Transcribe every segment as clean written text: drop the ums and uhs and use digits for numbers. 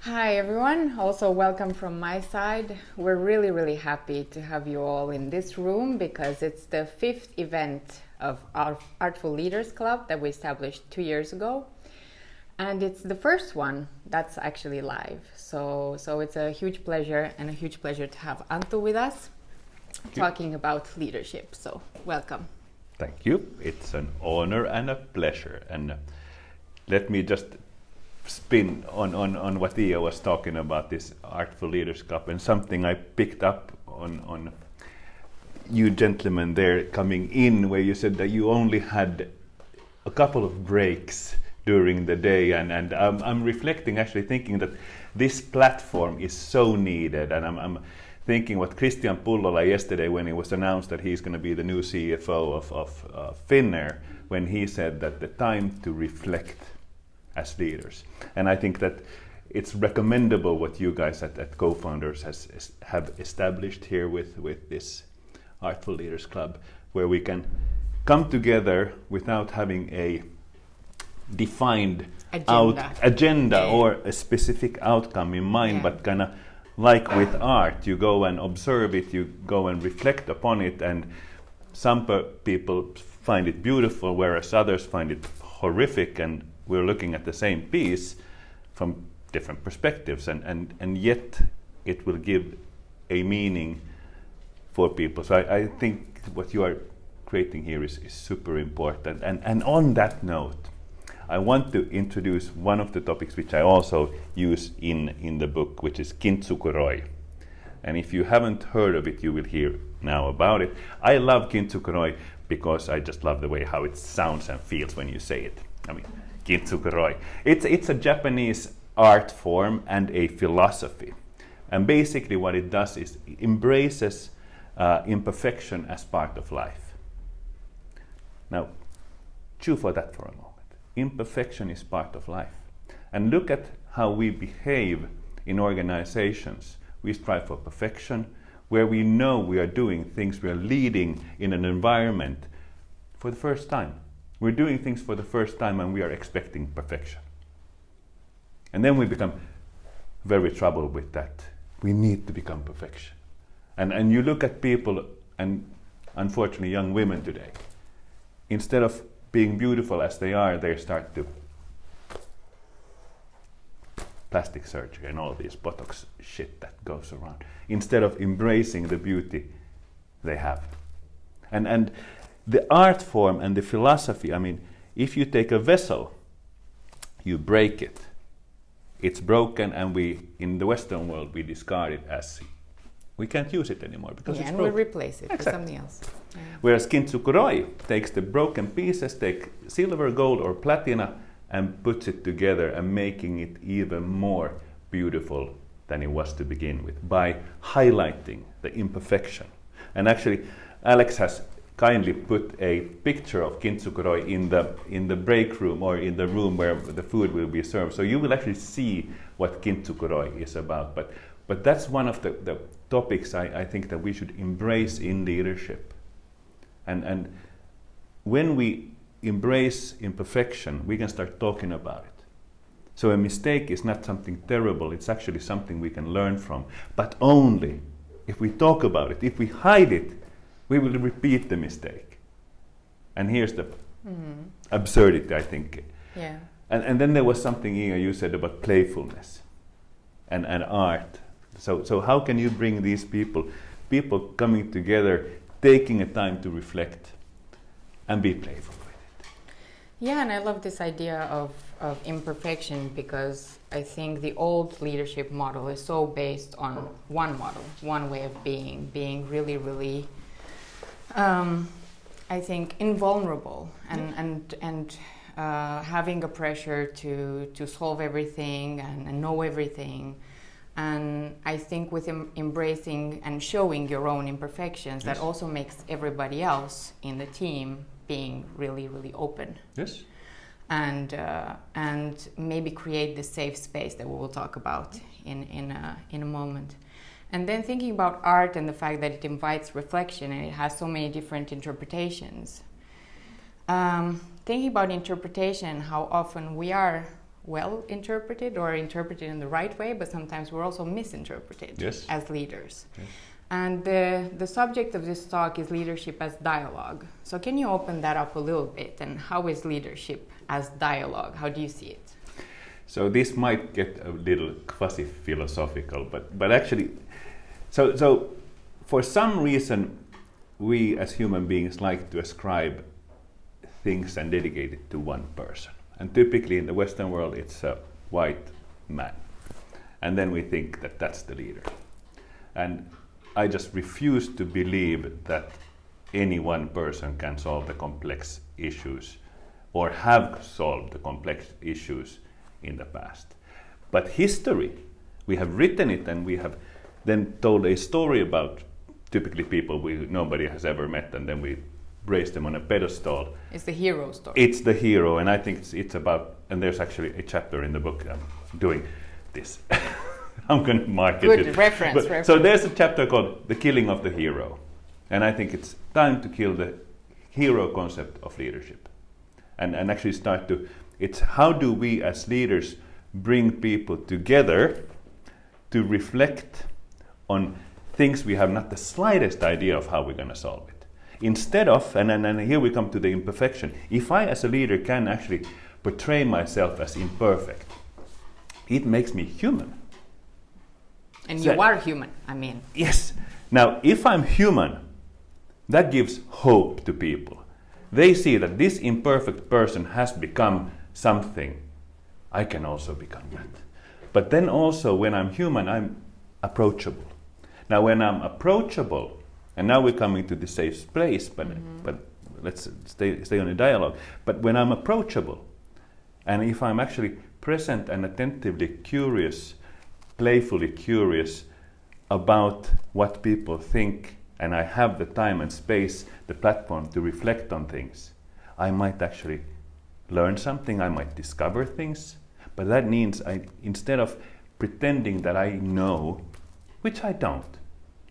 Hi everyone, also welcome from my side. We're really happy to have you all in this room because it's the 5th event of our Artful Leaders Club that we established 2 years ago. And it's the first one that's actually live. So it's a huge pleasure to have Anttu with us talking about leadership. So welcome. Thank you. It's an honor and a pleasure. And let me just spin on what Ia was talking about, this Artful Leaders Club, and something I picked up on you gentlemen there coming in, where you said that you only had a couple of breaks during the day, and I'm reflecting, actually thinking that this platform is so needed, and I'm thinking what Christian Pullola yesterday, when it was announced that he's going to be the new CFO of Finnair, when he said that the time to reflect as leaders. And I think that it's recommendable what you guys at Co-Founders have established here with this Artful Leaders Club, where we can come together without having a defined agenda or a specific outcome in mind, but kind of like with art, you go and observe it, you go and reflect upon it, and some people find it beautiful, whereas others find it horrific, and we're looking at the same piece from different perspectives, and yet it will give a meaning for people. So I think what you are creating here is super important. And on that note, I want to introduce one of the topics which I also use in the book, which is kintsukuroi. And if you haven't heard of it, you will hear now about it. I love kintsukuroi because I just love the way how it sounds and feels when you say it. I mean, kintsukuroi. It's a Japanese art form and a philosophy. And basically what it does is it embraces imperfection as part of life. Now, chew for that for a moment. Imperfection is part of life. And look at how we behave in organizations. We strive for perfection, where we know we are doing things, we are leading in an environment for the first time. We're doing things for the first time and we are expecting perfection. And then we become very troubled with that. We need to become perfection. And you look at people, and unfortunately young women today, instead of being beautiful as they are, they start to plastic surgery and all this Botox shit that goes around, instead of embracing the beauty they have. And the art form and the philosophy, I mean, if you take a vessel, you break it. It's broken, and we, in the Western world, we discard it as we can't use it anymore because it's broken. And we replace it with something else. Yeah. Whereas kintsukuroi takes the broken pieces, take silver, gold, or platina, and puts it together and making it even more beautiful than it was to begin with by highlighting the imperfection. And actually, Alex has kindly put a picture of kintsukuroi in the break room, or in the room where the food will be served. So you will actually see what kintsukuroi is about. But that's one of the topics I think that we should embrace in leadership. And when we embrace imperfection, we can start talking about it. So a mistake is not something terrible, it's actually something we can learn from. But only if we talk about it. If we hide it, we will repeat the mistake. And here's the absurdity, I think. Yeah. And then there was something, Inga, you said about playfulness and art. So how can you bring these people coming together, taking a time to reflect and be playful with it? Yeah, and I love this idea of imperfection, because I think the old leadership model is so based on one model, one way of being really, I think, invulnerable and having a pressure to solve everything and know everything. And I think with embracing and showing your own imperfections, that also makes everybody else in the team being really open. Yes. And maybe create the safe space that we will talk about in a moment. And then thinking about art and the fact that it invites reflection and it has so many different interpretations. Thinking about interpretation, how often we are well interpreted or interpreted in the right way, but sometimes we're also misinterpreted as leaders. Yes. And the subject of this talk is leadership as dialogue. So can you open that up a little bit? And how is leadership as dialogue? How do you see it? So this might get a little quasi-philosophical, but actually, so for some reason, we as human beings like to ascribe things and dedicate it to one person. And typically in the Western world, it's a white man. And then we think that that's the leader. And I just refuse to believe that any one person can solve the complex issues or have solved the complex issues in the past. But history, we have written it, and we have then told a story about typically people nobody has ever met, and then we raise them on a pedestal. It's the hero story. It's the hero, and I think it's about, and there's actually a chapter in the book I'm doing this. I'm going to market it. Good reference. So there's a chapter called The Killing of the Hero. And I think it's time to kill the hero concept of leadership. And actually it's how do we as leaders bring people together to reflect on things we have not the slightest idea of how we're going to solve it. Instead of, and here we come to the imperfection, if I as a leader can actually portray myself as imperfect, it makes me human. And you are human, I mean. Yes. Now, if I'm human, that gives hope to people. They see that this imperfect person has become something. I can also become that. But then also, when I'm human, I'm approachable. Now, when I'm approachable, and now we're coming to the safe place, but let's stay on a dialogue. But when I'm approachable, and if I'm actually present and attentively curious, playfully curious about what people think, and I have the time and space, the platform to reflect on things, I might actually learn something, I might discover things, but that means instead of pretending that I know, which I don't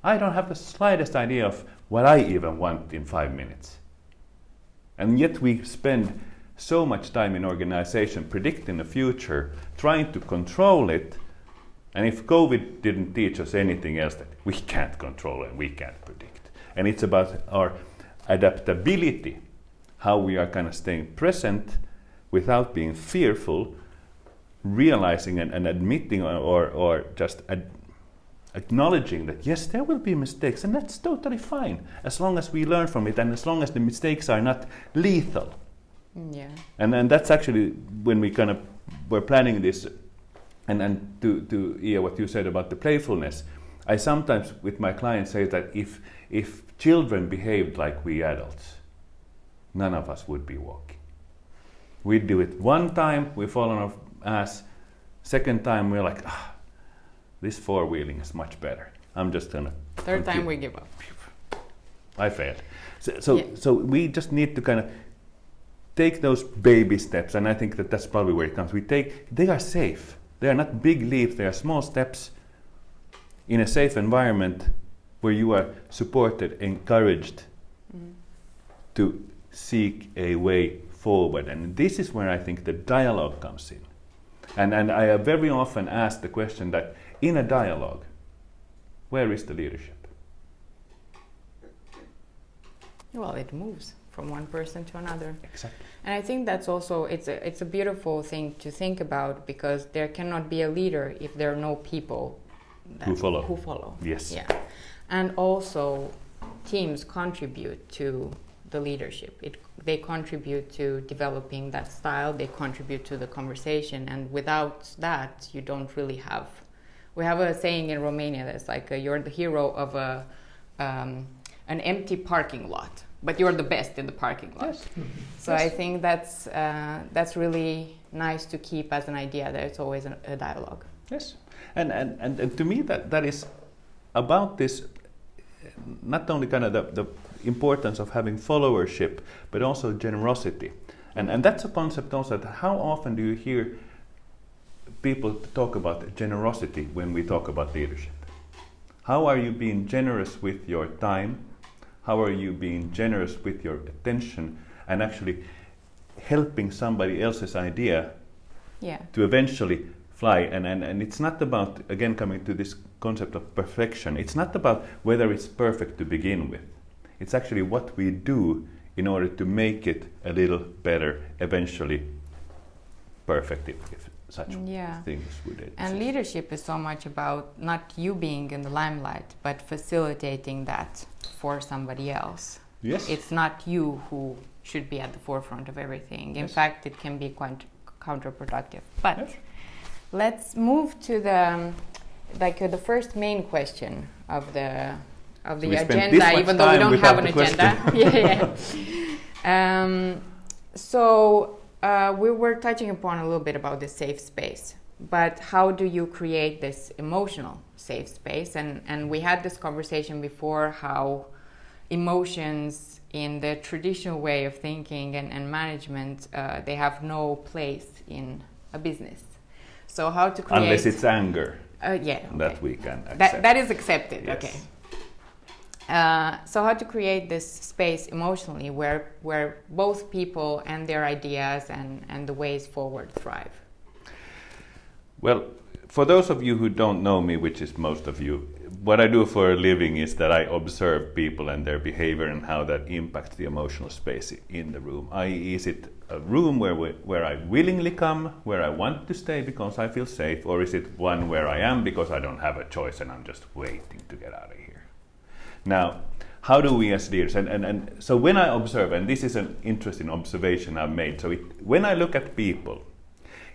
have the slightest idea of what I even want in 5 minutes. And yet we spend so much time in organization predicting the future, trying to control it. And if COVID didn't teach us anything else, that we can't control and we can't predict. And it's about our adaptability, how we are kind of staying present without being fearful, realizing and admitting or just acknowledging that yes, there will be mistakes, and that's totally fine as long as we learn from it and as long as the mistakes are not lethal. Yeah. And that's actually when we kind of were planning this. And to Ia, what you said about the playfulness, I sometimes with my clients say that if children behaved like we adults, none of us would be walking. We'd do it one time, we fall on our ass. Second time, we're like, this four-wheeling is much better. I'm just gonna. Third time, we give up. I failed. So we just need to kind of take those baby steps, and I think that's probably where it comes. They are safe. They are not big leaps, they are small steps in a safe environment where you are supported, encouraged to seek a way forward. And this is where I think the dialogue comes in. And I have very often asked the question that in a dialogue, where is the leadership? Well, it moves from one person to another. Exactly. And I think that's also, it's a beautiful thing to think about, because there cannot be a leader if there are no people who follow. Yes. Yeah. And also teams contribute to the leadership. They contribute to developing that style, they contribute to the conversation, and without that you don't really have. We have a saying in Romania that's like you're the hero of an empty parking lot, but you're the best in the parking lot. Yes. So yes. I think that's really nice to keep as an idea, that it's always a dialogue. Yes, and to me that is about this, not only kind of the importance of having followership, but also generosity, and that's a concept also. That how often do you hear people talk about generosity when we talk about leadership? How are you being generous with your time? How are you being generous with your attention and actually helping somebody else's idea to eventually fly. And it's not about, again, coming to this concept of perfection, it's not about whether it's perfect to begin with. It's actually what we do in order to make it a little better, eventually perfect, if such things would exist. And leadership is so much about not you being in the limelight, but facilitating that for somebody else. Yes. It's not you who should be at the forefront of everything. In fact, it can be quite counterproductive. But let's move to the first main question of the agenda, even though we don't have an agenda. So we were touching upon a little bit about the safe space, but how do you create this emotional safe space? And we had this conversation before, how emotions in the traditional way of thinking and management, they have no place in a business. So how to create... Unless it's anger that we can accept. That is accepted, yes. Okay. So how to create this space emotionally where both people and their ideas and the ways forward thrive? Well, for those of you who don't know me, which is most of you, what I do for a living is that I observe people and their behavior and how that impacts the emotional space in the room. I.e., is it a room where I willingly come, where I want to stay because I feel safe, or is it one where I am because I don't have a choice and I'm just waiting to get out of here? Now, how do we as leaders, and so when I observe, and this is an interesting observation I've made, so when I look at people,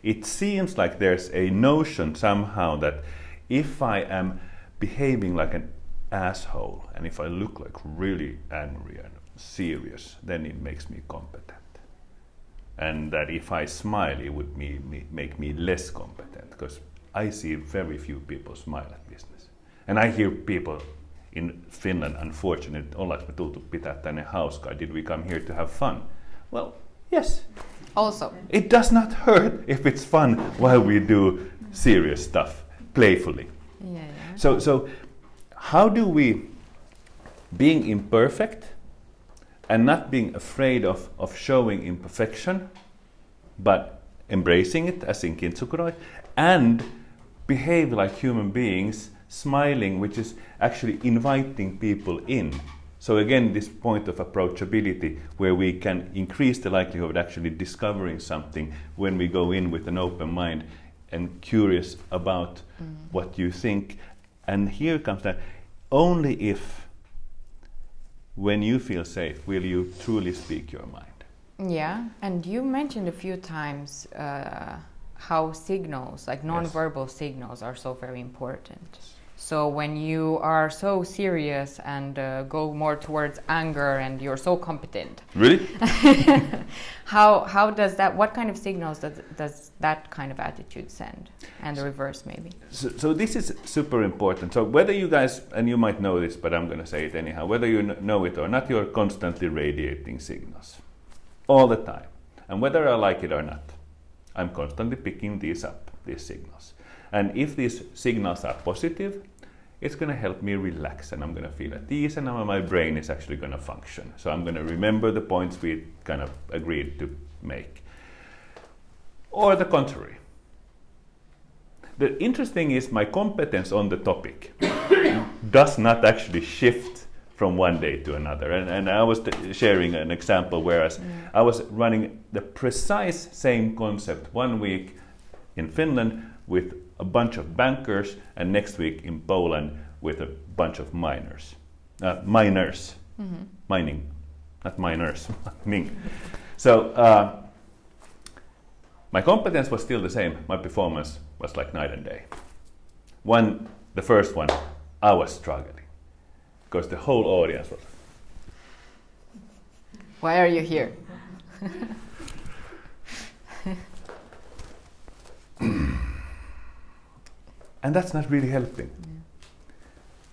it seems like there's a notion somehow that if I am behaving like an asshole, and if I look like really angry and serious, then it makes me competent. And that if I smile, it would make me less competent, because I see very few people smile at business. And I hear people in Finland, unfortunately, ollaanko me tultu pitää tänne hauskaa? Did we come here to have fun? Well, yes. Also. It does not hurt if it's fun while we do serious stuff, playfully. So how do we, being imperfect and not being afraid of showing imperfection, but embracing it as in kintsukuroi, and behave like human beings, smiling, which is actually inviting people in. So again, this point of approachability, where we can increase the likelihood of actually discovering something when we go in with an open mind and curious about what you think. And here comes that, only if, when you feel safe, will you truly speak your mind. Yeah, and you mentioned a few times how signals, like non-verbal signals, are so very important. So when you are so serious and go more towards anger and you're so competent. Really? How does that, what kind of signals does that kind of attitude send? And the reverse maybe. So this is super important. So whether you guys, and you might know this, but I'm going to say it anyhow, whether you know it or not, you're constantly radiating signals. All the time. And whether I like it or not, I'm constantly picking these up, these signals. And if these signals are positive, it's going to help me relax, and I'm going to feel at ease, and my brain is actually going to function. So I'm going to remember the points we kind of agreed to make. Or the contrary. The interesting is my competence on the topic does not actually shift from one day to another. And I was sharing an example, whereas I was running the precise same concept one week in Finland with a bunch of bankers, and next week in Poland with a bunch of miners. Mining, not miners, mining. So my competence was still the same. My performance was like night and day. The first one, I was struggling because the whole audience was. Why are you here? And that's not really helping.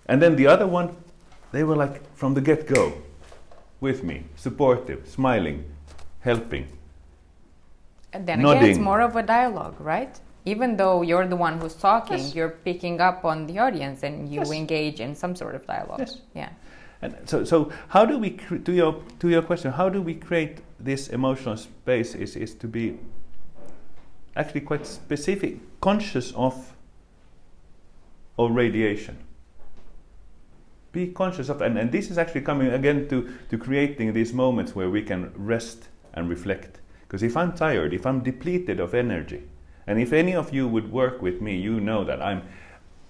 And then the other one, they were like from the get-go with me, supportive, smiling, helping. And then nodding. Again, it's more of a dialogue, right? Even though you're the one who's talking, you're picking up on the audience and you engage in some sort of dialogue. Yes. Yeah. And so how do we, to your question, how do we create this emotional space is to be actually quite specific, conscious of radiation. Be conscious of, and this is actually coming again to creating these moments where we can rest and reflect. Because if I'm tired, if I'm depleted of energy, and if any of you would work with me, you know that I'm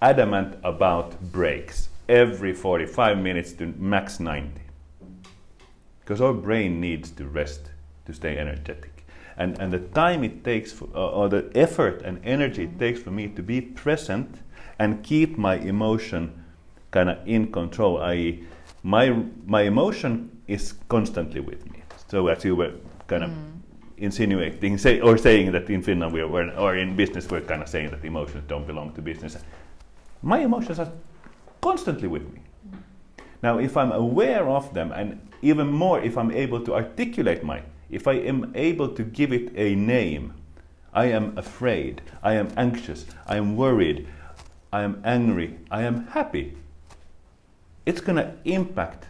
adamant about breaks every 45 minutes to max 90. Because our brain needs to rest to stay energetic. And the time it takes, or the effort and energy it takes for me to be present and keep my emotion kind of in control, i.e. my emotion is constantly with me. So as you were kind of insinuating, saying that in Finland or in business we're kind of saying that emotions don't belong to business. My emotions are constantly with me. Now if I'm aware of them, and even more if I'm able to articulate if I am able to give it a name, I am afraid, I am anxious, I am worried, I am angry, I am happy, it's going to impact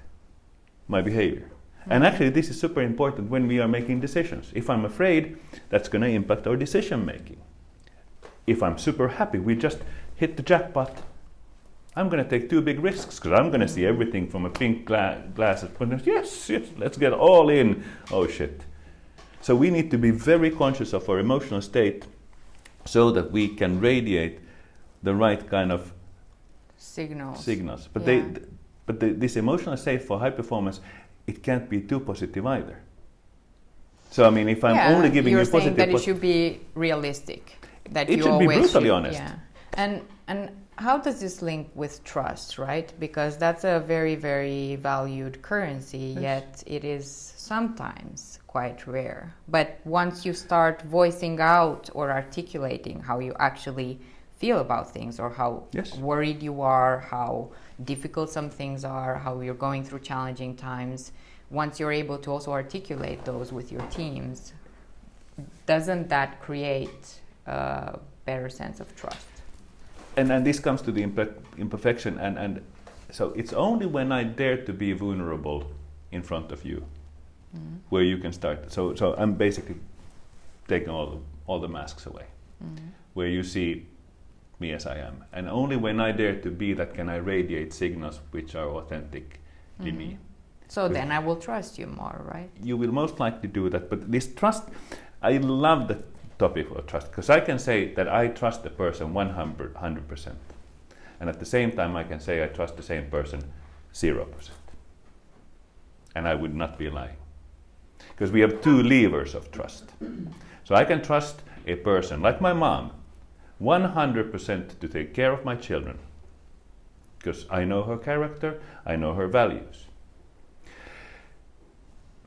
my behavior. And actually this is super important when we are making decisions. If I'm afraid, that's going to impact our decision making. If I'm super happy, we just hit the jackpot, I'm going to take 2 big risks because I'm going to see everything from a pink glass. Yes, let's get all in. Oh shit. So we need to be very conscious of our emotional state so that we can radiate the right kind of signals. But this emotional state for high performance, it can't be too positive either. So I mean, if I'm only giving you positive, you're saying that it should be realistic. That it should be brutally honest. Yeah. And how does this link with trust, right? Because that's a very, very valued currency, yet it is sometimes quite rare. But once you start voicing out or articulating how you actually feel about things, or how worried you are, how difficult some things are, how you're going through challenging times, once you're able to also articulate those with your teams, doesn't that create a better sense of trust? And this comes to the imperfection, and so it's only when I dare to be vulnerable in front of you where you can start. So I'm basically taking all the masks away, where you see me as I am. And only when I dare to be that can I radiate signals which are authentically me. So then I will trust you more, right? You will most likely do that. But this trust, I love the topic of trust, because I can say that I trust the person 100%. And at the same time I can say I trust the same person 0%. And I would not be lying. Because we have 2 levers of trust. So I can trust a person like my mom 100% to take care of my children, because I know her character, I know her values.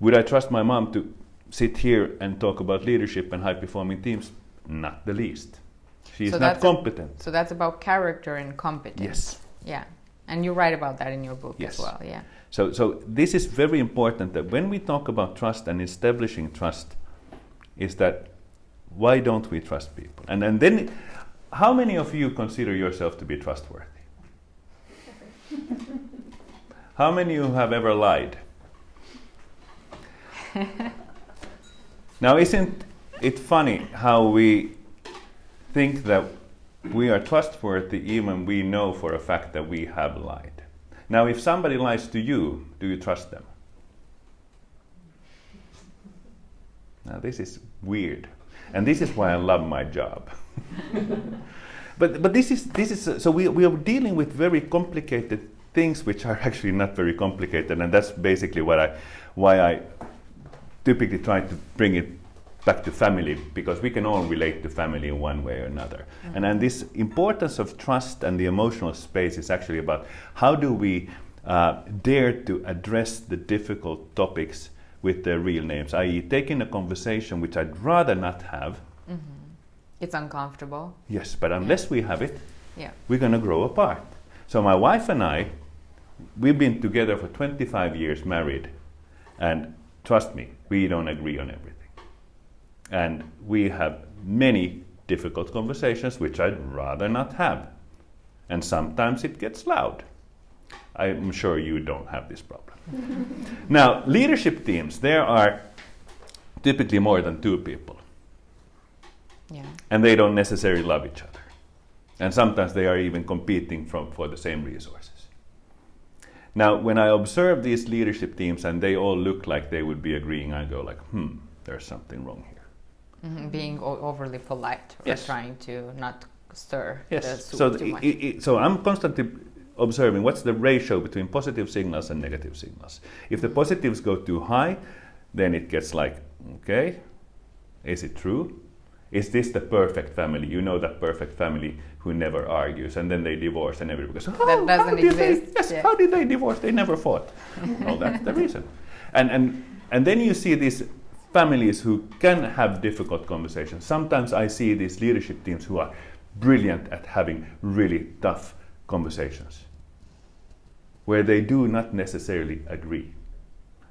Would I trust my mom to sit here and talk about leadership and high-performing teams? Not the least. She is not competent. So that's about character and competence. Yes. Yeah. And you write about that in your book as well. Yeah. So this is very important, that when we talk about trust and establishing trust, is that why don't we trust people? And then, how many of you consider yourself to be trustworthy? How many of you have ever lied? Now, isn't it funny how we think that we are trustworthy even we know for a fact that we have lied? Now, if somebody lies to you, do you trust them? Now, this is weird. And this is why I love my job. But this is so we are dealing with very complicated things which are actually not very complicated, and that's basically why I typically try to bring it back to family, because we can all relate to family in one way or another. And this importance of trust and the emotional space is actually about how do we dare to address the difficult topics with their real names, i.e. taking a conversation which I'd rather not have. It's uncomfortable. Yes, but unless we have it, we're going to grow apart. So my wife and I, we've been together for 25 years married, and trust me, we don't agree on everything. And we have many difficult conversations which I'd rather not have. And sometimes it gets loud. I'm sure you don't have this problem. Now, leadership teams, there are typically more than 2 people. Yeah. And they don't necessarily love each other. And sometimes they are even competing for the same resources. Now, when I observe these leadership teams and they all look like they would be agreeing, I go like, there's something wrong here. Mm-hmm. Being overly polite or yes. trying to not stir yes. the soup so too much. So I'm constantly observing what's the ratio between positive signals and negative signals. If the positives go too high, then it gets like, okay, is it true? Is this the perfect family? You know that perfect family who never argues, and then they divorce and everybody goes, that doesn't exist. How did they divorce? They never fought. No, that's the reason. And then you see these families who can have difficult conversations. Sometimes I see these leadership teams who are brilliant at having really tough conversations, where they do not necessarily agree.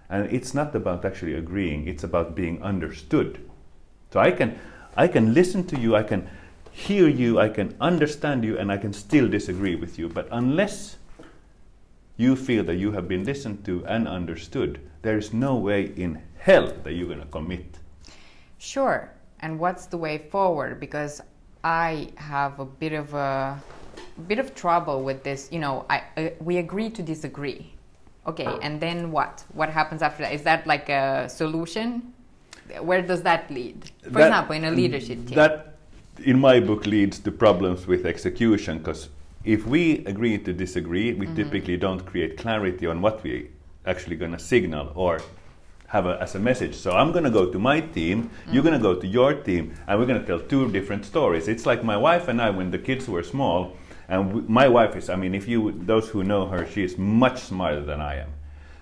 And it's not about actually agreeing, it's about being understood. So I can listen to you, I can hear you, I can understand you, and I can still disagree with you. But unless you feel that you have been listened to and understood, there is no way in hell that you're going to commit. Sure. And what's the way forward? Because I have a bit of trouble with this. You know, we agree to disagree. Okay, and then what? What happens after that? Is that like a solution? Where does that lead? For example, in a leadership team. That, in my book, leads to problems with execution, because if we agree to disagree, we typically don't create clarity on what we actually going to signal or have as a message. So I'm going to go to my team, you're going to go to your team, and we're going to tell two different stories. It's like my wife and I, when the kids were small, and my wife is, those who know her, she is much smarter than I am.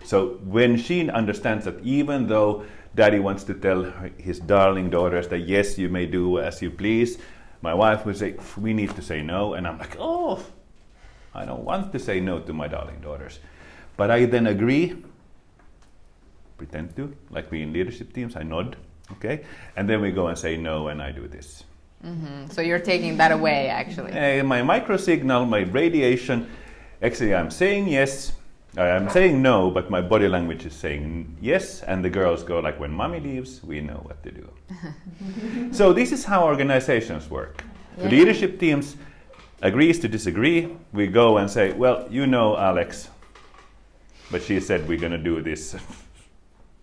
So when she understands that even though Daddy wants to tell his darling daughters that yes, you may do as you please, my wife would say, we need to say no. And I'm like, I don't want to say no to my darling daughters. But I then agree, pretend to, like we in leadership teams, I nod, okay? And then we go and say no, and I do this. Mm-hmm. So you're taking that away, actually. My microsignal, my radiation, actually I'm saying yes, I'm saying no, but my body language is saying yes, and the girls go like, when mommy leaves, we know what to do. So this is how organizations work. Yeah. The leadership teams agrees to disagree. We go and say, well, you know Alex, but she said we're going to do this.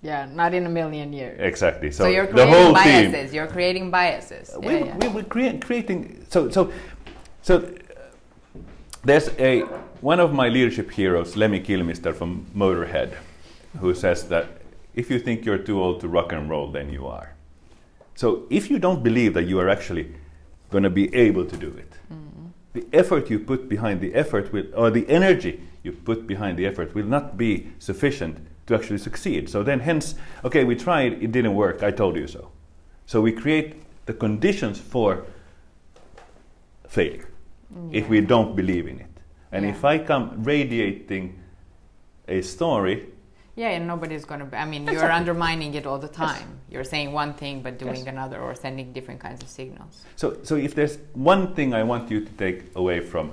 Yeah, not in a million years. Exactly. So you're the creating whole biases. team, you're creating biases. We're creating. So there's one of my leadership heroes, Lemmy Kilmister from Motorhead, who says that if you think you're too old to rock and roll, then you are. So if you don't believe that you are actually going to be able to do it, the effort you put behind the effort or the energy you put behind the effort will not be sufficient to actually succeed. So then hence, okay, we tried, it didn't work, I told you so. So we create the conditions for failure if we don't believe in it. And if I come radiating a story... Yeah, and nobody's going to... you're undermining it all the time. Yes. You're saying one thing but doing another, or sending different kinds of signals. So if there's one thing I want you to take away from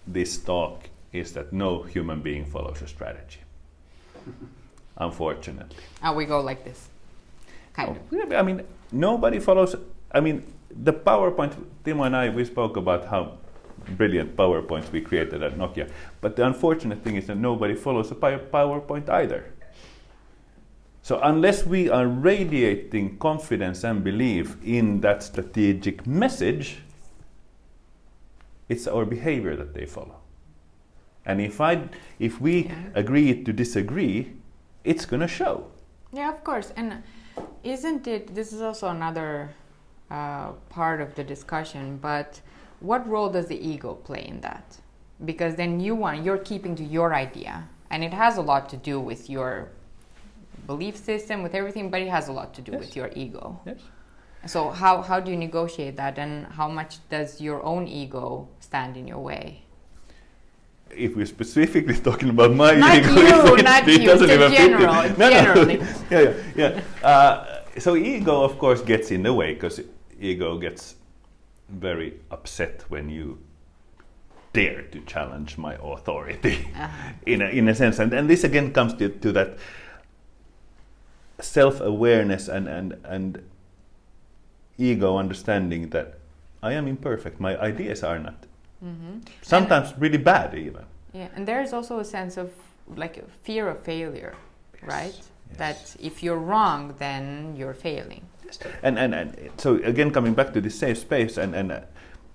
this talk, is that no human being follows a strategy. Unfortunately. We go like this. Kind of. Nobody follows... the PowerPoint, Timo and I, we spoke about how brilliant PowerPoints we created at Nokia. But the unfortunate thing is that nobody follows a PowerPoint either. So unless we are radiating confidence and belief in that strategic message, it's our behavior that they follow. And if we agree to disagree, it's going to show. Yeah, of course. And isn't it, this is also another part of the discussion, but what role does the ego play in that? Because then you're keeping to your idea, and it has a lot to do with your belief system, with everything, but it has a lot to do with your ego. Yes. So how do you negotiate that, and how much does your own ego stand in your way? If we're specifically talking about my not ego, it doesn't even general, fit generally. Yeah. So ego, of course, gets in the way, because ego gets very upset when you dare to challenge my authority, in a sense. And this again comes to that self-awareness and ego understanding that I am imperfect, my ideas are not. Sometimes really bad even. Yeah, and there's also a sense of like a fear of failure, right? Yes. That if you're wrong, then you're failing. Yes. And so again, coming back to this safe space,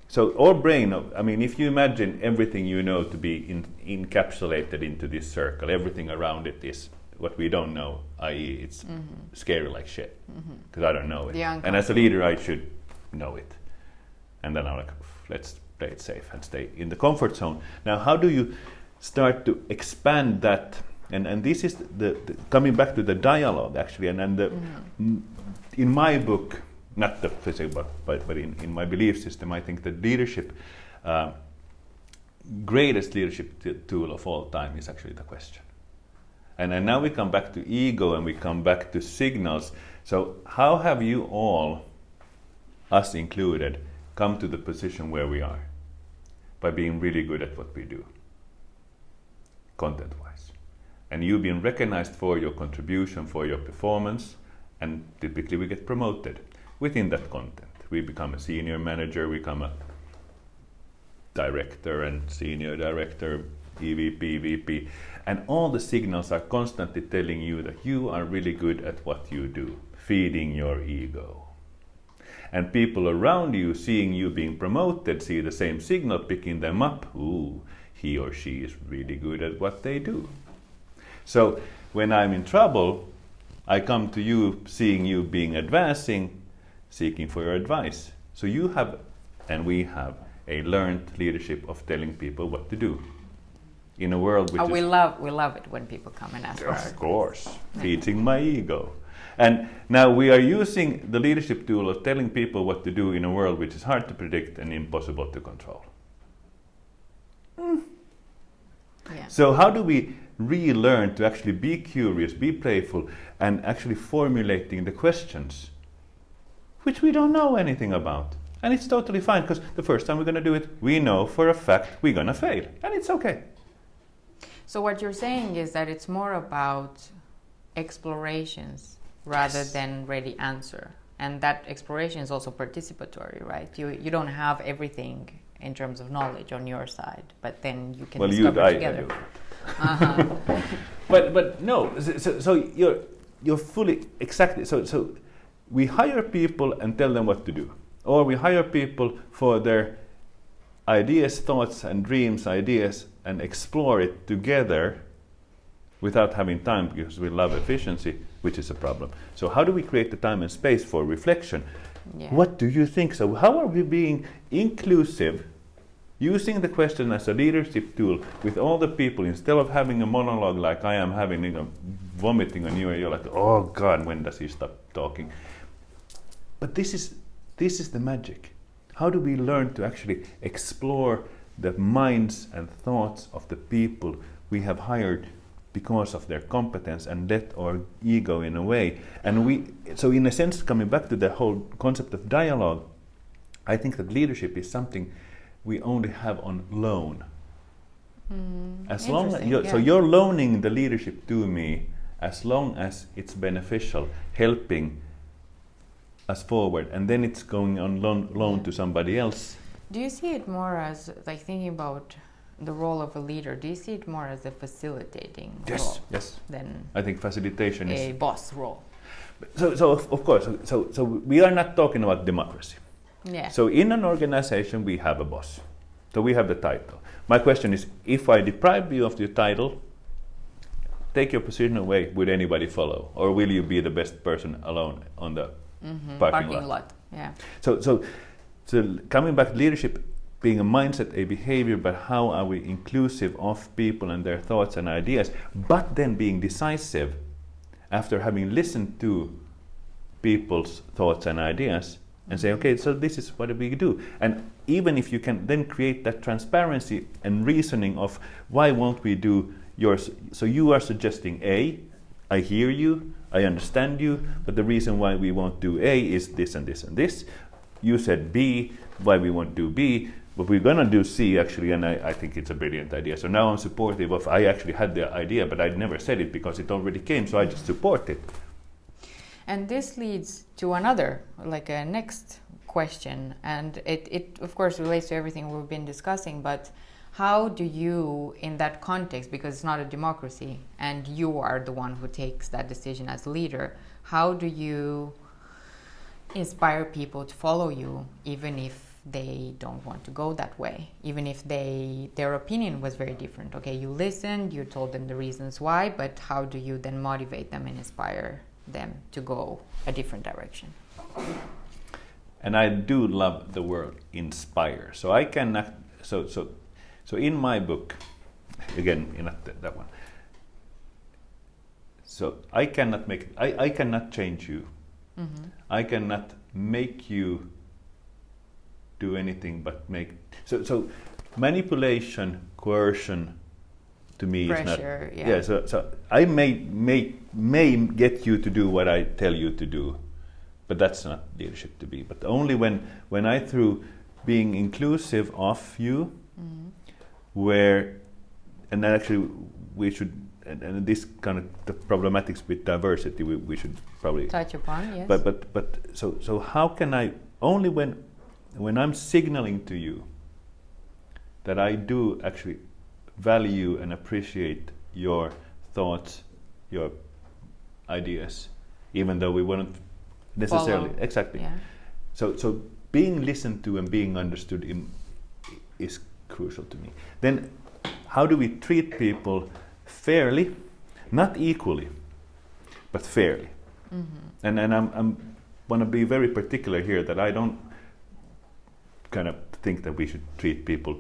so our brain, I mean, if you imagine everything you know to be encapsulated into this circle, everything around it is what we don't know, i.e. it's scary like shit, because I don't know it. And as a leader, I should know it. And then I'm like, let's play it safe and stay in the comfort zone. Now, how do you start to expand that? And this is the coming back to the dialogue, actually. In my book, not the physical, but in my belief system, I think that leadership, greatest leadership tool of all time is actually the question. And now we come back to ego and we come back to signals. So how have you all, us included, come to the position where we are? By being really good at what we do, content-wise. And you've been recognized for your contribution, for your performance, and typically we get promoted within that content. We become a senior manager, we become a director and senior director, EVP, VP, and all the signals are constantly telling you that you are really good at what you do, feeding your ego. And people around you, seeing you being promoted, see the same signal, picking them up. Ooh, he or she is really good at what they do. So when I'm in trouble, I come to you, seeing you being advancing, seeking for your advice. So you have, and we have, a learned leadership of telling people what to do. In a world which we love it when people come and ask for of course, feeding my ego. And now we are using the leadership tool of telling people what to do in a world which is hard to predict and impossible to control. Yeah. So how do we relearn to actually be curious, be playful, and actually formulating the questions which we don't know anything about? And it's totally fine, because the first time we're going to do it, we know for a fact we're going to fail, and it's okay. So what you're saying is that it's more about explorations rather than ready answer. And that exploration is also participatory, right? You don't have everything in terms of knowledge on your side, but then you can discover together. But no, so you're fully exactly. So we hire people and tell them what to do, or we hire people for their ideas, thoughts, and dreams, ideas, and explore it together without having time, because we love efficiency, which is a problem. So how do we create the time and space for reflection? Yeah. What do you think? So how are we being inclusive, using the question as a leadership tool with all the people, instead of having a monologue like I am having, vomiting on you, and you're like, oh God, when does he stop talking? But this is the magic. How do we learn to actually explore the minds and thoughts of the people we have hired because of their competence, and let our ego in a way? And so in a sense, coming back to the whole concept of dialogue, I think that leadership is something we only have on loan. As long as so you're loaning the leadership to me as long as it's beneficial, helping us forward, and then it's going on loan to somebody else. Do you see it more as, like, thinking about the role of a leader, do you see it more as a facilitating role? Yes. Than I think facilitation is a boss role. So of course, so we are not talking about democracy. Yeah. So in an organization we have a boss. So we have the title. My question is, if I deprive you of your title, take your position away, would anybody follow? Or will you be the best person alone on the parking lot? Yeah. So coming back to leadership being a mindset, a behavior, but how are we inclusive of people and their thoughts and ideas, but then being decisive after having listened to people's thoughts and ideas and say, okay, so this is what we do. And even if you can then create that transparency and reasoning of why won't we do yours. So you are suggesting A, I hear you, I understand you, but the reason why we won't do A is this and this and this. You said B, why we won't do B, but we're going to do C actually, and I think it's a brilliant idea. So now I'm supportive of, I actually had the idea, but I never said it because it already came, so I just support it. And this leads to another, like a next question, and it of course relates to everything we've been discussing, but how do you, in that context, because it's not a democracy and you are the one who takes that decision as a leader, how do you inspire people to follow you even if they don't want to go that way, even if their opinion was very different? Okay, you listened, you told them the reasons why, but how do you then motivate them and inspire them to go a different direction? And I do love the word inspire. So I cannot. So in my book, again, in that one. So I cannot make. I cannot change you. Mm-hmm. I cannot make you do anything but make. So manipulation, coercion, to me pressure, is not. Yeah. So I may get you to do what I tell you to do, but that's not leadership to be. But only when I, through being inclusive of you, mm-hmm. where, and then actually we should, and this kind of the problematics with diversity we should probably touch upon. Yes. But so how can I, only when I'm signaling to you that I do actually value and appreciate your thoughts, your ideas, even though we wouldn't necessarily follow. Exactly. Yeah. So being listened to and being understood is crucial to me. Then how do we treat people fairly, not equally, but fairly? Mm-hmm. And I'm want to be very particular here that I don't kind of think that we should treat people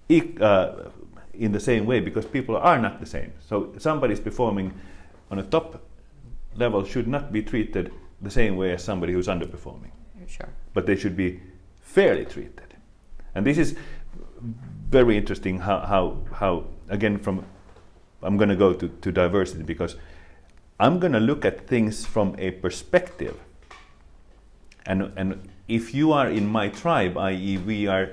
in the same way, because people are not the same. So somebody's performing on a top level should not be treated the same way as somebody who's underperforming. Sure. But they should be fairly treated. And this is very interesting how again, I'm going to go to diversity, because I'm going to look at things from a perspective. And if you are in my tribe, i.e. we are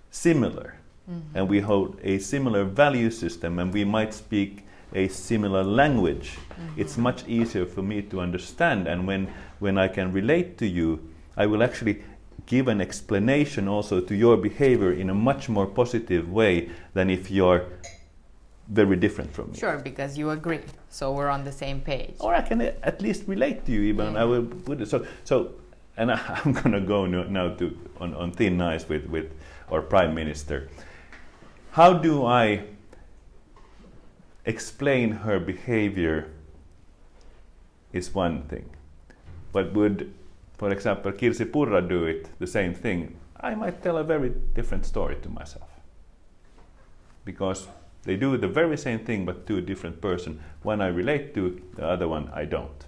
similar, mm-hmm. and we hold a similar value system, and we might speak a similar language, mm-hmm. it's much easier for me to understand. And when I can relate to you, I will actually give an explanation also to your behavior in a much more positive way than if you're very different from me. Sure, because you agree, so we're on the same page. Or I can at least relate to you even. I will put it so. And I'm going to go now on thin ice with our Prime Minister. How do I explain her behavior is one thing. But would, for example, Kirsi Purra do it the same thing? I might tell a very different story to myself. Because they do the very same thing but to a different person. One I relate to, the other one I don't.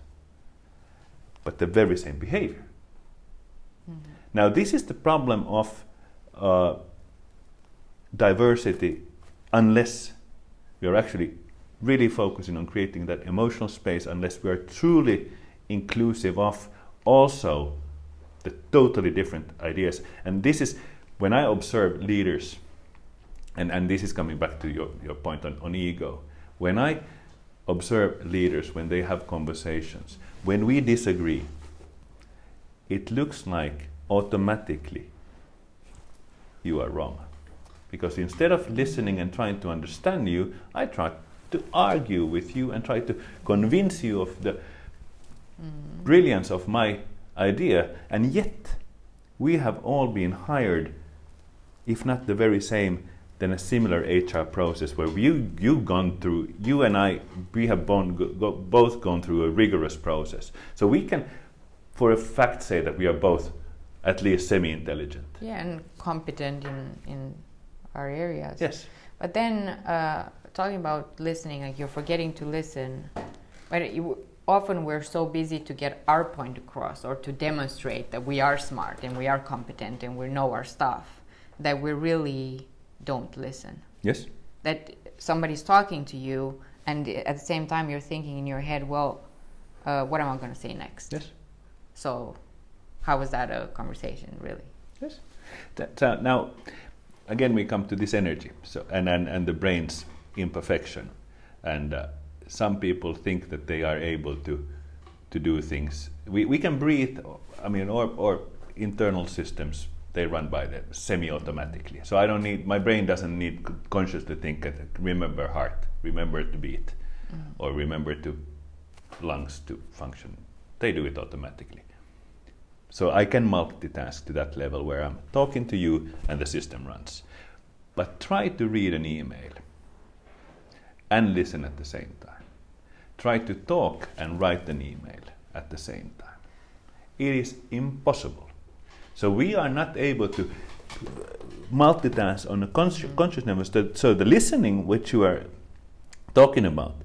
But the very same behavior. Mm-hmm. Now this is the problem of diversity, unless we are actually really focusing on creating that emotional space, unless we are truly inclusive of also the totally different ideas. And this is when I observe leaders, and this is coming back to your point on ego. When I observe leaders, when they have conversations, when we disagree, it looks like automatically you are wrong. Because instead of listening and trying to understand you, I try to argue with you and try to convince you of the brilliance of my idea. And yet, we have all been hired, if not the very same, then a similar HR process where you've gone through, you and I, we have both gone through a rigorous process. So we can, for a fact, say that we are both at least semi-intelligent. Yeah, and competent in our areas. Yes. But then, talking about listening, like you're forgetting to listen. But often we're so busy to get our point across or to demonstrate that we are smart and we are competent and we know our stuff, that we really don't listen. Yes. That somebody's talking to you and at the same time you're thinking in your head, well, what am I going to say next? Yes. So how is that a conversation, really? Yes. Now, again, we come to this energy, so and the brain's imperfection. And some people think that they are able to to do things. We can breathe, I mean, or internal systems, they run by the semi-automatically. So I don't need, my brain doesn't need consciously think, remember heart, remember to beat, or remember to lungs to function. They do it automatically. So I can multitask to that level where I'm talking to you and the system runs. But try to read an email and listen at the same time. Try to talk and write an email at the same time. It is impossible. So we are not able to multitask on a conscious level. So the listening which you are talking about,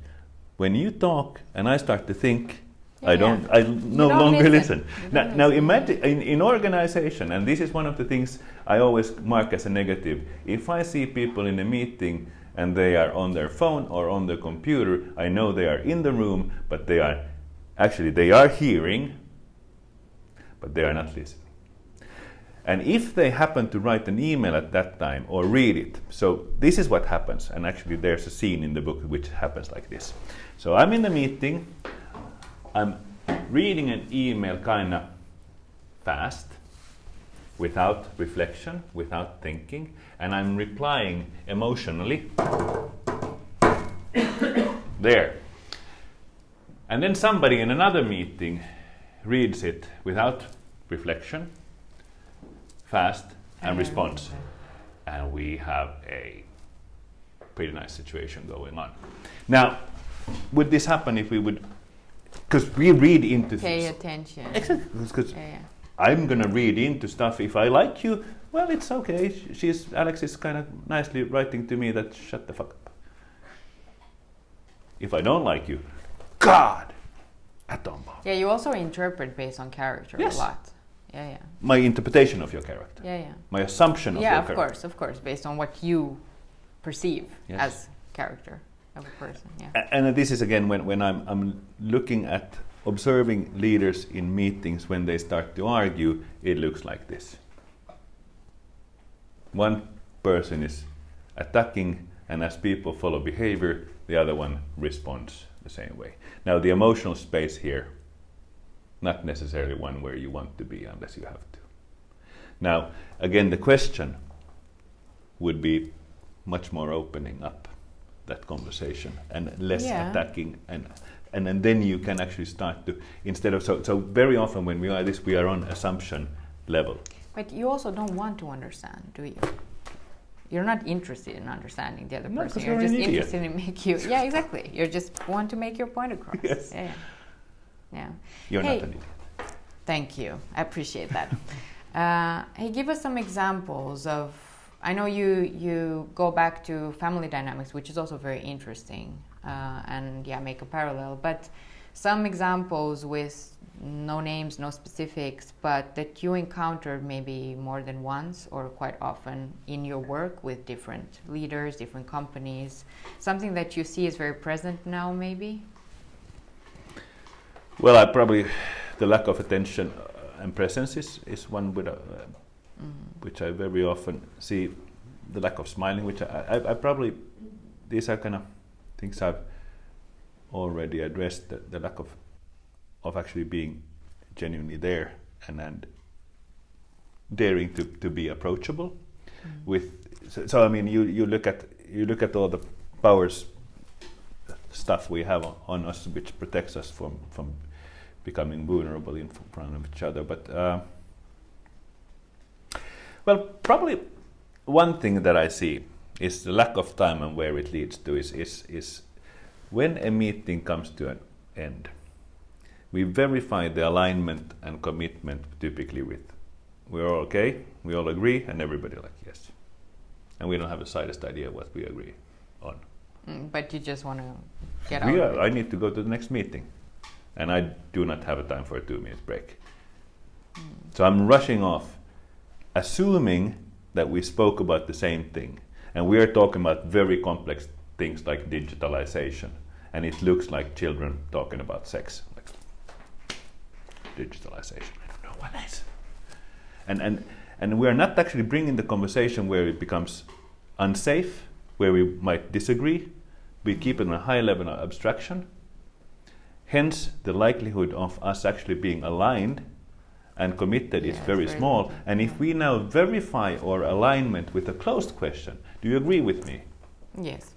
when you talk and I start to think, I no longer listen. Now imagine in organization, and this is one of the things I always mark as a negative. If I see people in a meeting and they are on their phone or on the computer, I know they are in the room, but they are hearing, but they are not listening. And if they happen to write an email at that time or read it, so this is what happens, and actually there's a scene in the book which happens like this. So I'm in the meeting, I'm reading an email kind of fast, without reflection, without thinking, and I'm replying emotionally. There. And then somebody in another meeting reads it without reflection, fast, and responds. And we have a pretty nice situation going on. Now, would this happen if we would, because we read into pay attention. Exactly, because I'm going to read into stuff. If I like you, well, it's okay. Alex is kind of nicely writing to me that shut the fuck up. If I don't like you, God, atom bomb. Yeah, you also interpret based on character a lot. Yeah. My interpretation of your character. Yeah. My assumption of your character. Yeah, of course, based on what you perceive as character of a person. Yeah. And this is again when I'm looking at observing leaders in meetings when they start to argue, it looks like this. One person is attacking, and as people follow behavior, the other one responds the same way. Now the emotional space here, not necessarily one where you want to be unless you have to. Now, again, the question would be much more opening up that conversation and less attacking, and then you can actually start to, instead of, so very often when we are this, we are on assumption level. But you also don't want to understand, do you? You're not interested in understanding the other person. You're just interested in make you. Yeah, exactly. You just want to make your point across. Yes. Yeah. You're not an idiot. Thank you. I appreciate that. Hey, give us some examples of. I know you go back to family dynamics, which is also very interesting, and make a parallel. But some examples with no names, no specifics, but that you encountered maybe more than once or quite often in your work with different leaders, different companies. Something that you see is very present now, maybe. Well, I probably the lack of attention and presence is one with which I very often see. The lack of smiling, which I probably, these are kind of things I've already addressed. The lack of actually being genuinely there and daring to be approachable. So I mean, you look at all the powers stuff we have on us, which protects us from becoming vulnerable in front of each other. But well, probably one thing that I see is the lack of time, and where it leads to is when a meeting comes to an end, we verify the alignment and commitment typically with we're all okay, we all agree, and everybody like yes. And we don't have the slightest idea what we agree on. But you just want to get out of it. I need to go to the next meeting, and I do not have a time for a 2-minute break. So I'm rushing off, assuming that we spoke about the same thing, and we are talking about very complex things like digitalization, and it looks like children talking about sex. Like, digitalization, I don't know what that is. And we are not actually bringing the conversation where it becomes unsafe, where we might disagree. We keep it on a high level of abstraction. Hence, the likelihood of us actually being aligned and committed is very small. And if we now verify our alignment with a closed question, do you agree with me? Yes.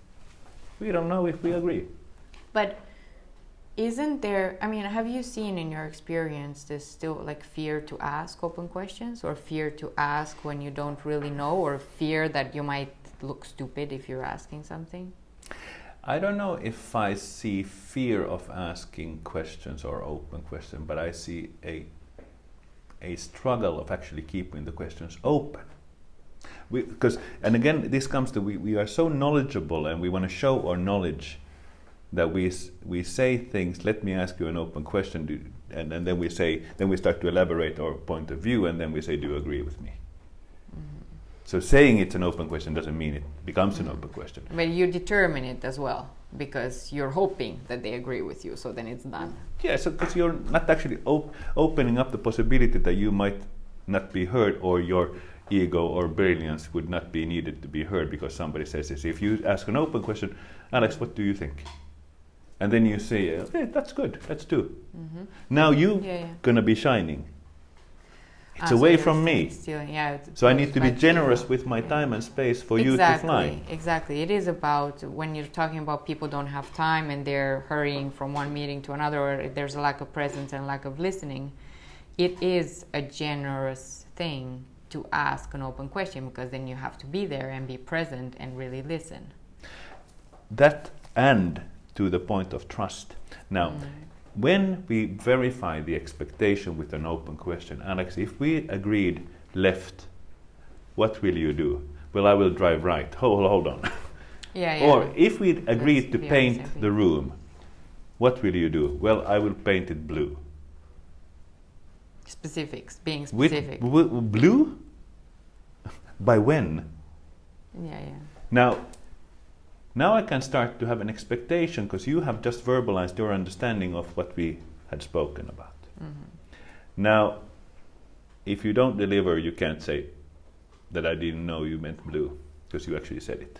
We don't know if we agree. But isn't there, I mean, have you seen in your experience this still like fear to ask open questions, or fear to ask when you don't really know, or fear that you might look stupid if you're asking something? I don't know if I see fear of asking questions or open questions, but I see a struggle of actually keeping the questions open. Because, and again, this comes to we are so knowledgeable and we want to show our knowledge that we say things. Let me ask you an open question, and then we start to elaborate our point of view, and then we say, do you agree with me? So saying it's an open question doesn't mean it becomes an open question. But you determine it as well, because you're hoping that they agree with you, so then it's done. Yeah, so because you're not actually opening up the possibility that you might not be heard, or your ego or brilliance would not be needed to be heard because somebody says this. If you ask an open question, Alex, what do you think? And then you say, okay, that's good, let's do. Mm-hmm. Now you're going to be shining. It's away from me. So I need to be generous with my time and space for you to fly. Exactly. It is about when you're talking about people don't have time and they're hurrying from one meeting to another, or there's a lack of presence and lack of listening. It is a generous thing to ask an open question, because then you have to be there and be present and really listen. That, and to the point of trust. Now, when we verify the expectation with an open question, Alex, if we agreed left, what will you do? Well, I will drive right. Hold on. Or if we agreed to paint the room, what will you do? Well, I will paint it blue. Specifics, being specific. With blue? By when? Now I can start to have an expectation, because you have just verbalized your understanding of what we had spoken about. Mm-hmm. Now, if you don't deliver, you can't say that I didn't know you meant blue, because you actually said it.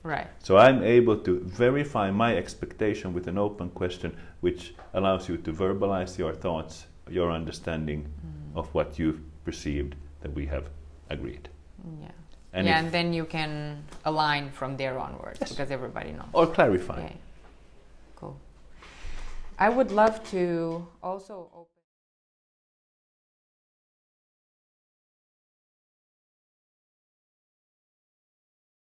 Right. So I'm able to verify my expectation with an open question, which allows you to verbalize your thoughts, your understanding of what you've perceived that we have agreed. Yeah. And then you can align from there onwards, because everybody knows. Or clarify. Yeah. Cool. I would love to also open